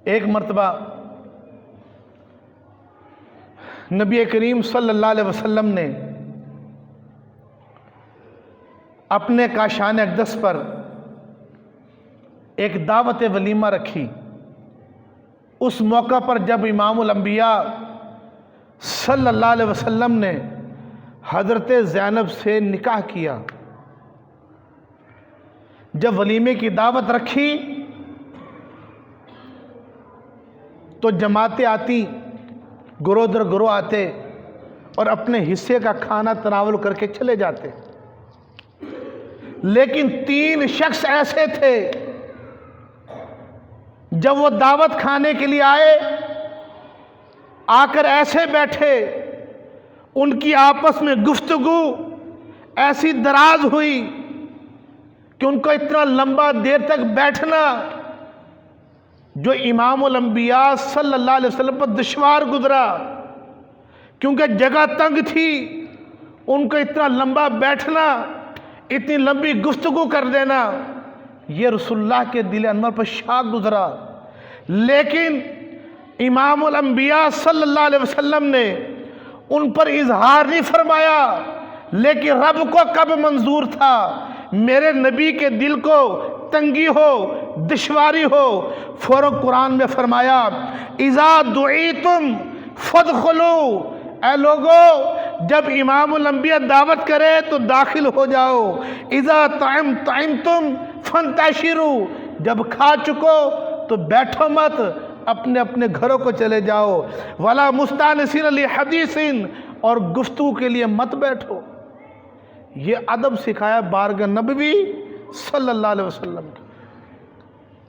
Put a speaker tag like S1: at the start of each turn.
S1: ایک مرتبہ نبی کریم صلی اللہ علیہ وسلم نے اپنے کاشان اقدس پر ایک دعوت ولیمہ رکھی۔ اس موقع پر جب امام الانبیاء صلی اللہ علیہ وسلم نے حضرت زینب سے نکاح کیا، جب ولیمے کی دعوت رکھی تو جماعتیں آتی، گروہ در گروہ آتے اور اپنے حصے کا کھانا تناول کر کے چلے جاتے، لیکن 3 شخص ایسے تھے جب وہ دعوت کھانے کے لیے آئے، آ کر ایسے بیٹھے، ان کی آپس میں گفتگو ایسی دراز ہوئی کہ ان کو اتنا لمبا دیر تک بیٹھنا جو امام الانبیاء صلی اللہ علیہ وسلم پر دشوار گزرا، کیونکہ جگہ تنگ تھی، ان کو اتنا لمبا بیٹھنا، اتنی لمبی گفتگو کر دینا، یہ رسول اللہ کے دل انور پر شاق گزرا۔ لیکن امام الانبیاء صلی اللہ علیہ وسلم نے ان پر اظہار نہیں فرمایا، لیکن رب کو کب منظور تھا میرے نبی کے دل کو تنگی ہو، دشواری ہو، فوراً قرآن میں فرمایا اذا دعیتم فادخلوا، اے لوگو جب امام الانبیاء دعوت کرے تو داخل ہو جاؤ، اذا طعمتم فانتشروا، جب کھا چکو تو بیٹھو مت، اپنے اپنے گھروں کو چلے جاؤ، ولا مستانسین لحدیث، اور گفتگو کے لیے مت بیٹھو۔ یہ ادب سکھایا بارگاہ نبوی صلی اللہ علیہ وسلم کی۔